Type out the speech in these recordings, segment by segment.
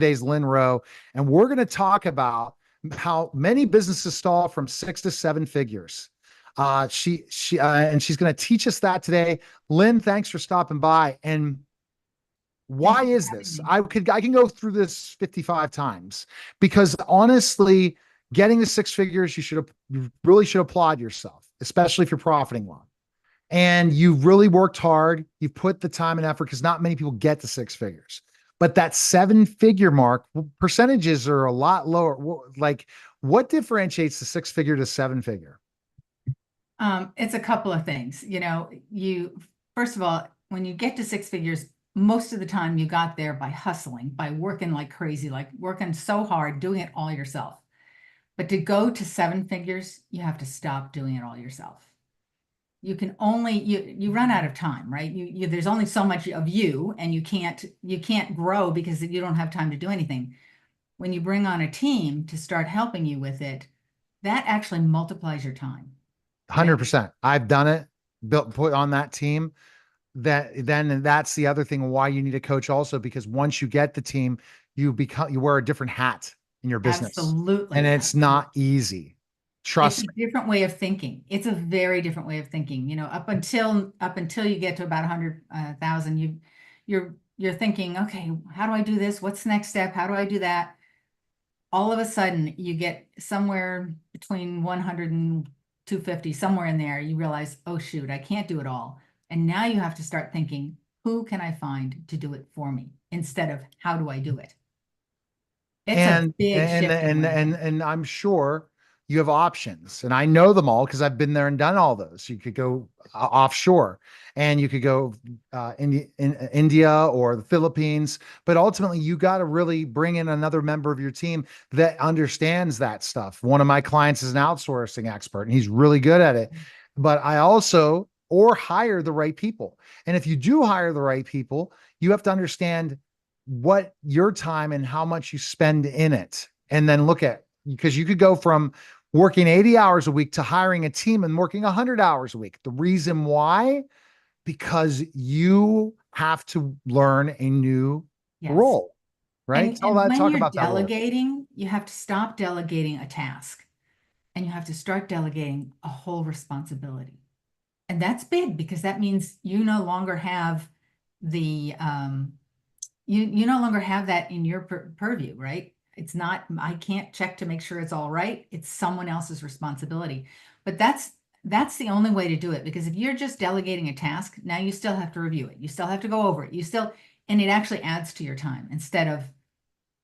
Today's Lynn Rowe, and we're going to talk about how many businesses stall from 6 to 7 figures. And she's going to teach us that today. Lynn, thanks for stopping by. And Thank why you for is having this? me. I can go through this 55 times because honestly, getting to 6 figures, you really should applaud yourself, especially if you're profiting well. And you've really worked hard. You've put the time and effort because not many people get to 6 figures. But that 7 figure mark, percentages are a lot lower. Like, what differentiates the 6 figure to 7 figure? It's a couple of things. You first of all, when you get to six figures, most of the time you got there by hustling, by working like crazy, like working so hard, doing it all yourself. But to go to seven figures, you have to stop doing it all yourself. You can only you run out of time, right? There's only so much of you, and you can't grow because you don't have time to do anything. When you bring on a team to start helping you with it, that actually multiplies your time, right? 100%. I've done it, put on that team. That's the other thing why you need a coach also, because once you get the team, you wear a different hat in your business. And Absolutely. it's Absolutely. not easy. It's Trust a me. different way of thinking. It's a very different way of thinking. Up until you get to about 100,000, you're thinking, okay, how do I do this? What's the next step? How do I do that? All of a sudden, you get somewhere between 100 and 250, somewhere in there. You realize, oh shoot, I can't do it all. And now you have to start thinking, who can I find to do it for me instead of how do I do it? It's a and big and shift in the and way I and think. and I'm sure you have options, and I know them all because I've been there and done all those. You could go offshore, and you could go in India or the Philippines, but ultimately you got to really bring in another member of your team that understands that stuff. One of my clients is an outsourcing expert, and he's really good at it. But I also or hire the right people, and if you do hire the right people, you have to understand what your time and how much you spend in it. And then look at, because you could go from working 80 hours a week to hiring a team and working 100 hours a week. The reason why, because you have to learn a new Yes. role, right? And when Talk you're about that role. delegating, you have to stop delegating a task and you have to start delegating a whole responsibility. And that's big because that means you no longer have the you no longer have that in your purview, right? It's not, I can't check to make sure it's all right. It's someone else's responsibility. But that's the only way to do it, because if you're just delegating a task, now you still have to review it. You still have to go over it. And it actually adds to your time instead of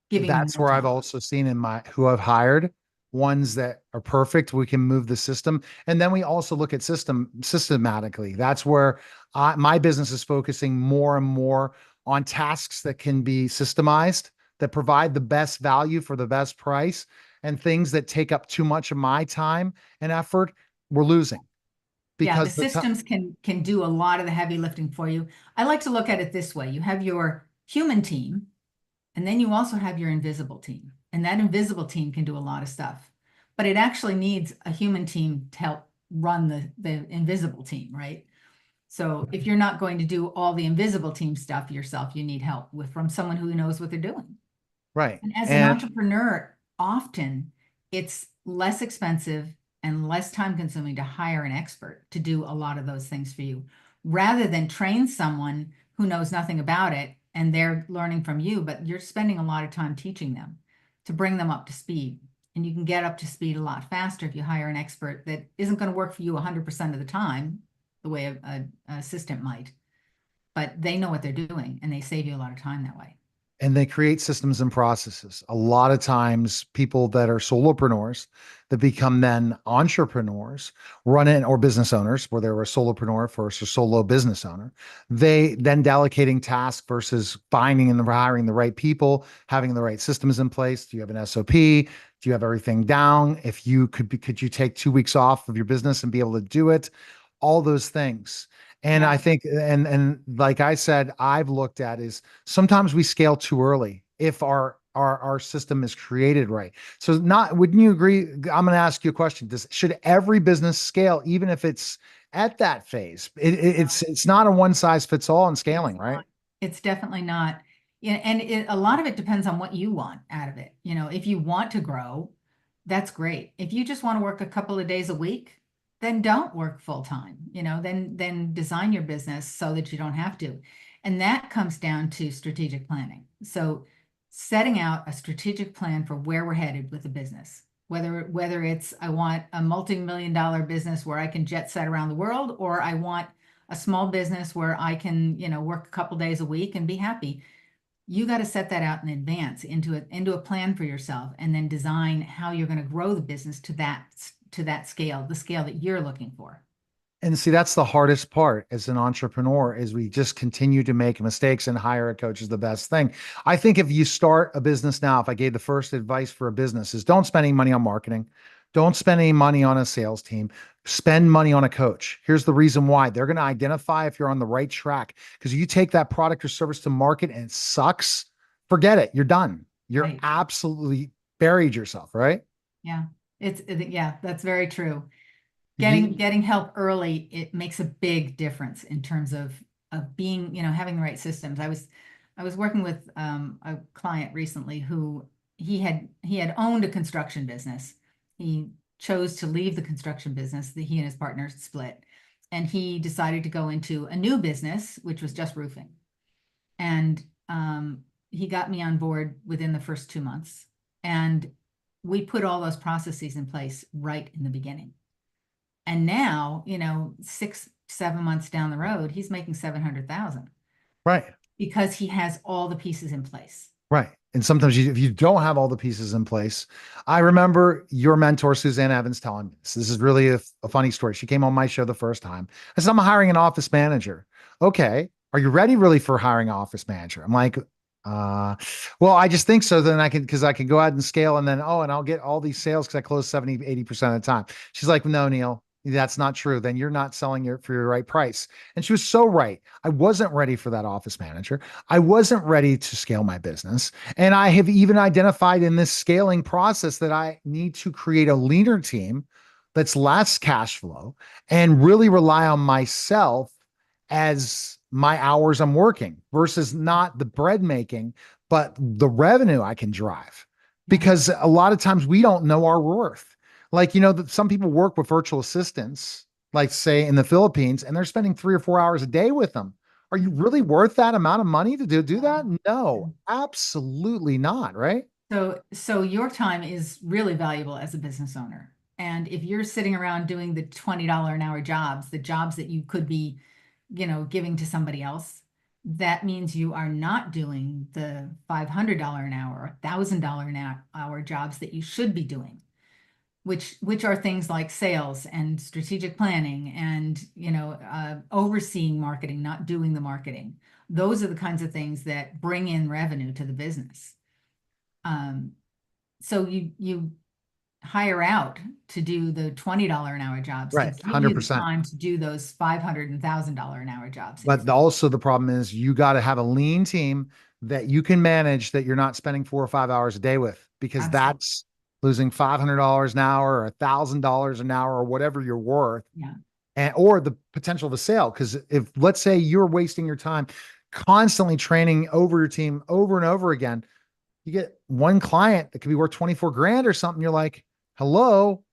giving you That's more where I've time. also seen in my who I've hired ones that are perfect. We can move the system, and then we also look at systematically. That's where my business is focusing more and more on tasks that can be systemized, that provide the best value for the best price, and things that take up too much of my time and effort. We're losing Yeah, the because systems can do a lot of the heavy lifting for you. I like to look at it this way. You have your human team, and then you also have your invisible team. And that invisible team can do a lot of stuff. But it actually needs a human team to help run the invisible team, right? So if you're not going to do all the invisible team stuff yourself, you need help from someone who knows what they're doing. right. And as an And entrepreneur, often it's less expensive and less time consuming to hire an expert to do a lot of those things for you, rather than train someone who knows nothing about it and they're learning from you, but you're spending a lot of time teaching them to bring them up to speed. And you can get up to speed a lot faster if you hire an expert that isn't going to work for you 100% of the time, the way an assistant might, but they know what they're doing and they save you a lot of time that way. they create systems and processes. A lot of times, people that are solopreneurs that become then entrepreneurs, run it, or business owners, where they were a solopreneur first or solo business owner, they then delegating tasks versus finding and hiring the right people, having the right systems in place. Do you have an SOP? Do you have everything down? If you could you take 2 weeks off of your business and be able to do it? All those things. And I Yeah. think, and like I said, I've looked at is sometimes we scale too early if our system is created right. So not, wouldn't you agree? I'm going to ask you a question. Should every business scale, even if it's at that phase? No. It's not a one size fits all in It's scaling, right? not. It's definitely not. Yeah, and a lot of it depends on what you want out of it. You know, if you want to grow, that's great. If you just want to work a couple of days a week, then don't work full time. You know, then design your business so that you don't have to. And that comes down to strategic planning. So setting out a strategic plan for where we're headed with the business. Whether it's I want a multi-million-dollar business where I can jet set around the world, or I want a small business where I can, you know, work a couple days a week and be happy. You got to set that out in advance into a plan for yourself, and then design how you're going to grow the business to that scale, the scale that you're looking for. And see, that's the hardest part as an entrepreneur is we just continue to make mistakes, and hire a coach is the best thing. I think if you start a business now, if I gave the first advice for a business is don't spend any money on marketing. Don't spend any money on a sales team. Spend money on a coach. Here's the reason why. They're going to identify if you're on the right track. Because you take that product or service to market and it sucks, forget it. You're done. You're Right. absolutely buried yourself, right? Yeah. Yeah, that's very true. You, Getting help early, it makes a big difference in terms of being, you know, having the right systems. I was working with a client recently who he had owned a construction business. He chose to leave the construction business that he and his partner split, and he decided to go into a new business, which was just roofing. And he got me on board within the first 2 months, and we put all those processes in place right in the beginning. And now, you know, 6, 7 months down the road, he's making 700,000 right. because he has all the pieces in place. Right. And sometimes if you don't have all the pieces in place, I remember your mentor, Suzanne Evans, telling me this. This is really a funny story. She came on my show the first time. I said, I'm hiring an office manager. Okay. Are you ready really for hiring an office manager? I'm like, uh, well, I just think so. Then because I can go out and scale and then, and I'll get all these sales because I close 70, 80% of the time. She's like, no, Neil, that's not true. Then you're not selling it for your right price. And she was so right. I wasn't ready for that office manager. I wasn't ready to scale my business. And I have even identified in this scaling process that I need to create a leaner team that's less cash flow and really rely on myself as my hours I'm working versus not the bread making, but the revenue I can drive. Yeah. Because a lot of times we don't know our worth. Like, some people work with virtual assistants, like say in the Philippines, and they're spending 3 or 4 hours a day with them. Are you really worth that amount of money to do that? No, absolutely not. Right. So your time is really valuable as a business owner. And if you're sitting around doing the $20 an hour jobs, the jobs that you could be, you know, giving to somebody else, that means you are not doing the $500 an hour or $1,000 an hour jobs that you should be doing, which are things like sales and strategic planning and, you know, overseeing marketing, not doing the marketing. Those are the kinds of things that bring in revenue to the business. So you hire out to do the $20 an hour jobs to Right. give you the 100%. time to do those 500 and $1,000 an hour jobs. But also the problem is you got to have a lean team that you can manage that you're not spending 4 or 5 hours a day with, because Absolutely. that's losing $500 an hour or $1,000 an hour or whatever you're worth, Yeah. and or the potential of a sale. Because if let's say you're wasting your time constantly training over your team over and over again, you get one client that could be worth 24 grand or something. You're like, hello,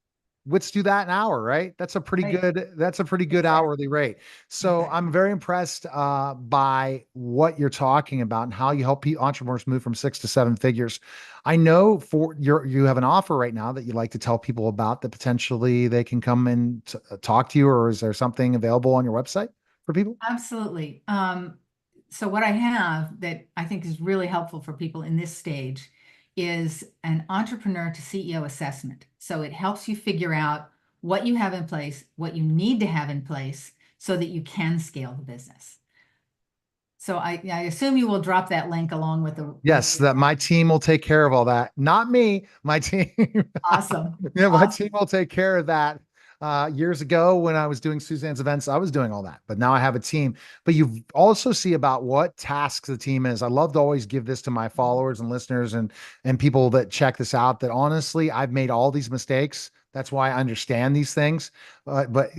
let's do that an hour, right? Right. That's a pretty good Exactly. hourly rate. So I'm Exactly. very impressed by what you're talking about and how you help entrepreneurs move from 6 to 7 figures. I know you have an offer right now that you'd like to tell people about that potentially they can come and talk to you, or is there something available on your website for people? Absolutely. So what I have that I think is really helpful for people in this stage is an entrepreneur to CEO assessment. So it helps you figure out what you have in place, what you need to have in place so that you can scale the business. So I assume you will drop that link along with Yes, that my team will take care of all that. Not me, my team. awesome. Yeah, my Awesome. team will take care of that. Years ago, when I was doing Suzanne's events, I was doing all that, but now I have a team. But you also see about what tasks the team is. I love to always give this to my followers and listeners and people that check this out. That honestly, I've made all these mistakes. That's why I understand these things. But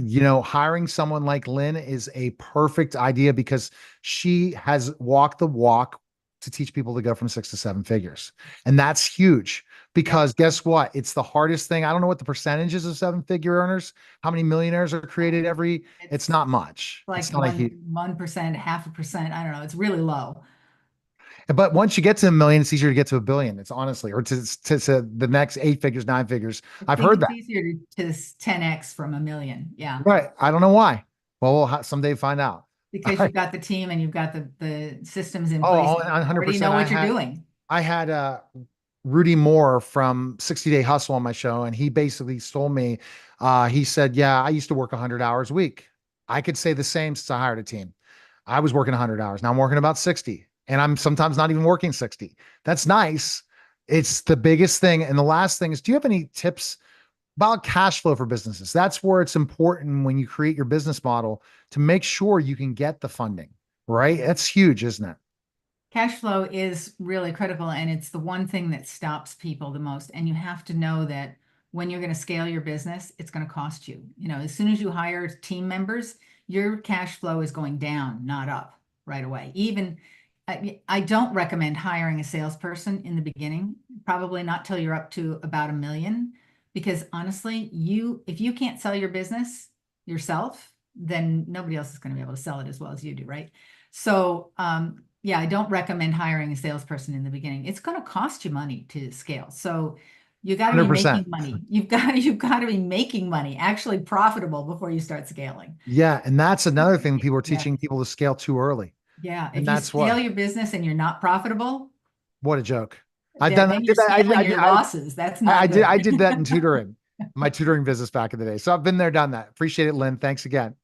hiring someone like Lynn is a perfect idea because she has walked the walk to teach people to go from 6 to 7 figures. And that's huge because guess what? It's the hardest thing. I don't know what the percentages of 7 figure earners, how many millionaires are created it's not much. like It's not a huge, 1%, 0.5%. I don't know. It's really low. but once you get to a million, it's easier to get to a billion. It's honestly, or to the next 8 figures, 9 figures. I I've think heard it's that. easier to 10x from a million. Yeah. Right. I don't know why. Well, we'll someday find out. Because you've got the team and you've got the systems in place. Oh, You already 100%. know what you're doing. I had Rudy Moore from 60 Day Hustle on my show, and he basically told me, he said, yeah, I used to work 100 hours a week. I could say the same since I hired a team. I was working 100 hours. Now I'm working about 60, and I'm sometimes not even working 60. That's nice. It's the biggest thing. And the last thing is, do you have any tips about cash flow for businesses? That's where it's important when you create your business model to make sure you can get the funding, right? That's huge, isn't it? Cash flow is really critical, and it's the one thing that stops people the most. And you have to know that when you're going to scale your business, it's going to cost you. You know, as soon as you hire team members, your cash flow is going down, not up right away. Even I don't recommend hiring a salesperson in the beginning, probably not till you're up to about 1 million, because honestly, if you can't sell your business yourself, then nobody else is going to be able to sell it as well as you do, right? So, yeah, I don't recommend hiring a salesperson in the beginning. It's going to cost you money to scale. So you got to be 100%. making money. You've got to be making money, actually profitable before you start scaling. Yeah. And that's another thing people are Yeah. teaching people to scale too early. Yeah. And If you that's scale what, your business and you're not profitable, what a joke. then I you're did that. scaling your losses. That's not I good. did that in tutoring, my tutoring business back in the day. So I've been there, done that. Appreciate it, Lynn. Thanks again.